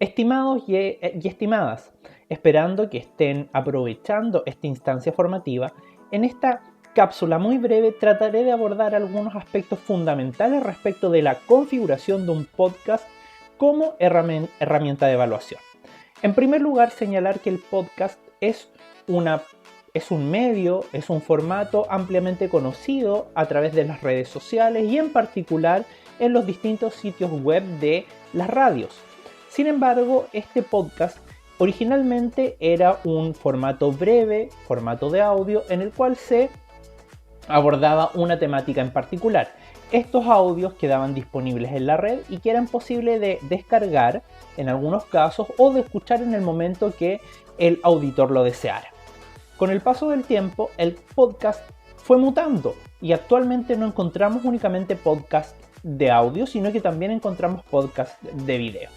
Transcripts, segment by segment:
Estimados y estimadas, esperando que estén aprovechando esta instancia formativa, en esta cápsula muy breve trataré de abordar algunos aspectos fundamentales respecto de la configuración de un podcast como herramienta de evaluación. En primer lugar, señalar que el podcast es un medio, es un formato ampliamente conocido a través de las redes sociales y en particular en los distintos sitios web de las radios. Sin embargo, este podcast originalmente era un formato breve, formato de audio, en el cual se abordaba una temática en particular. Estos audios quedaban disponibles en la red y que eran posibles de descargar en algunos casos o de escuchar en el momento que el auditor lo deseara. Con el paso del tiempo, el podcast fue mutando y actualmente no encontramos únicamente podcast de audio, sino que también encontramos podcast de video.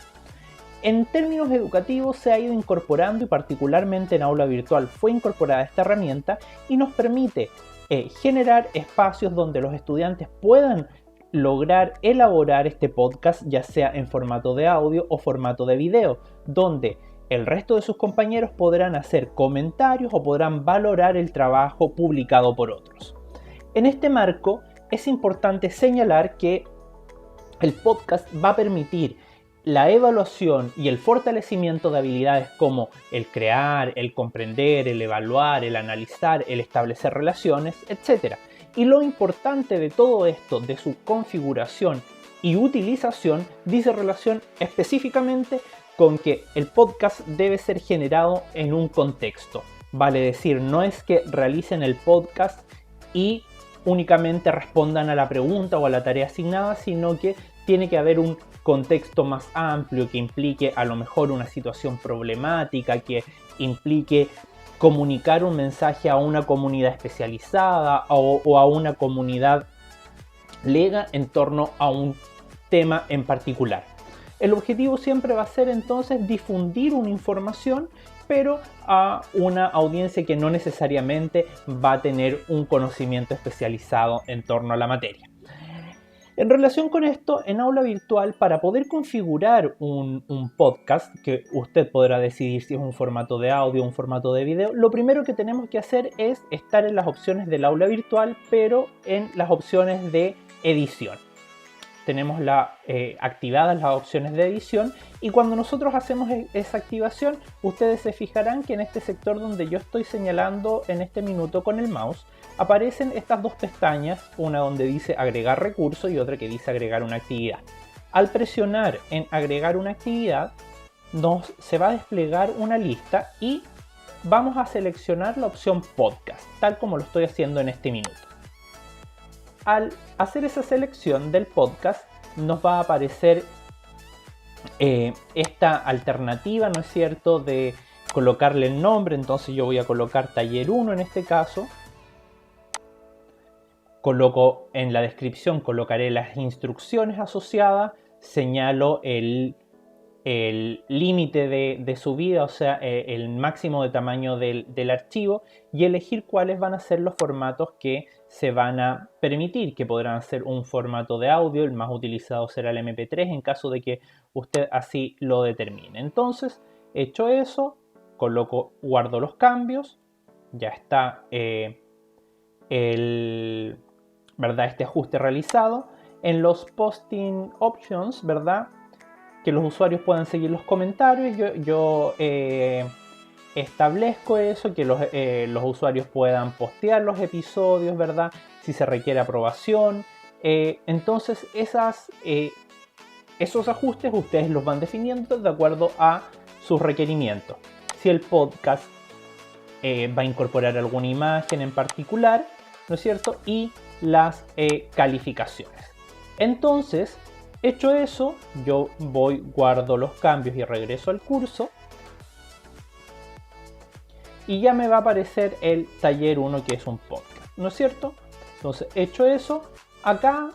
En términos educativos se ha ido incorporando y particularmente en aula virtual fue incorporada esta herramienta y nos permite generar espacios donde los estudiantes puedan lograr elaborar este podcast ya sea en formato de audio o formato de video, donde el resto de sus compañeros podrán hacer comentarios o podrán valorar el trabajo publicado por otros. En este marco es importante señalar que el podcast va a permitir la evaluación y el fortalecimiento de habilidades como el crear, el comprender, el evaluar, el analizar, el establecer relaciones, etc. Y lo importante de todo esto, de su configuración y utilización, dice relación específicamente con que el podcast debe ser generado en un contexto. Vale decir, no es que realicen el podcast y únicamente respondan a la pregunta o a la tarea asignada, sino que tiene que haber un contexto más amplio que implique a lo mejor una situación problemática, que implique comunicar un mensaje a una comunidad especializada o a una comunidad lega en torno a un tema en particular. El objetivo siempre va a ser entonces difundir una información, pero a una audiencia que no necesariamente va a tener un conocimiento especializado en torno a la materia. En relación con esto, en aula virtual, para poder configurar un podcast, que usted podrá decidir si es un formato de audio o un formato de video, lo primero que tenemos que hacer es estar en las opciones del aula virtual, pero en las opciones de edición. Tenemos activadas las opciones de edición y cuando nosotros hacemos esa activación, ustedes se fijarán que en este sector donde yo estoy señalando en este minuto con el mouse, aparecen estas dos pestañas, una donde dice agregar recurso y otra que dice agregar una actividad. Al presionar en agregar una actividad, se va a desplegar una lista y vamos a seleccionar la opción podcast, tal como lo estoy haciendo en este minuto. Al hacer esa selección del podcast, nos va a aparecer esta alternativa, ¿no es cierto?, de colocarle el nombre. Entonces yo voy a colocar taller 1 en este caso. Coloco en la descripción, colocaré las instrucciones asociadas, señalo el límite de subida, o sea, el máximo de tamaño del archivo y elegir cuáles van a ser los formatos que se van a permitir, que podrán ser un formato de audio, el más utilizado será el MP3 en caso de que usted así lo determine. Entonces, hecho eso, guardo los cambios, ya está este ajuste realizado. En los posting options, ¿verdad?, que los usuarios puedan seguir los comentarios, yo establezco eso, que los usuarios puedan postear los episodios, ¿verdad?, si se requiere aprobación. Entonces esos ajustes ustedes los van definiendo de acuerdo a sus requerimientos. Si el podcast va a incorporar alguna imagen en particular, ¿no es cierto?, y las calificaciones. Entonces, hecho eso, yo guardo los cambios y regreso al curso y ya me va a aparecer el taller 1, que es un podcast, ¿no es cierto? Entonces, hecho eso, acá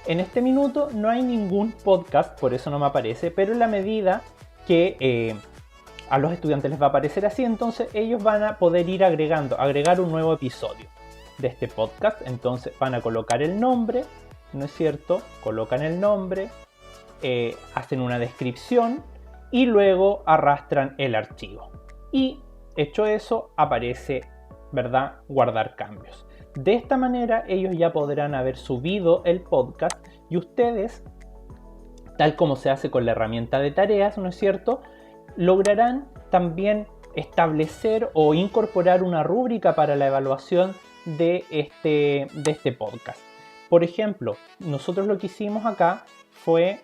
en este minuto no hay ningún podcast, por eso no me aparece, pero en la medida que a los estudiantes les va a aparecer así, entonces ellos van a poder ir agregar un nuevo episodio de este podcast. Entonces van a colocar el nombre, ¿no es cierto? Colocan el nombre, hacen una descripción y luego arrastran el archivo. Y hecho eso, aparece, ¿verdad?, guardar cambios. De esta manera ellos ya podrán haber subido el podcast y ustedes, tal como se hace con la herramienta de tareas, ¿no es cierto?, lograrán también establecer o incorporar una rúbrica para la evaluación de este podcast. Por ejemplo, nosotros lo que hicimos acá fue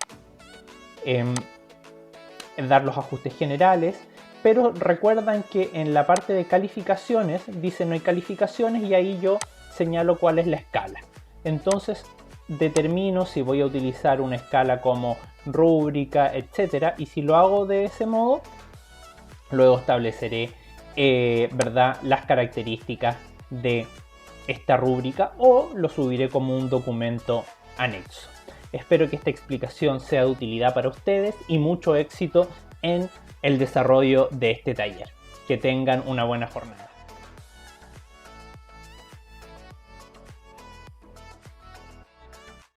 dar los ajustes generales, pero recuerdan que en la parte de calificaciones dice no hay calificaciones y ahí yo señalo cuál es la escala. Entonces determino si voy a utilizar una escala como rúbrica, etcétera, y si lo hago de ese modo, luego estableceré ¿verdad?, las características de esta rúbrica o lo subiré como un documento anexo. Espero que esta explicación sea de utilidad para ustedes y mucho éxito en el desarrollo de este taller. Que tengan una buena jornada.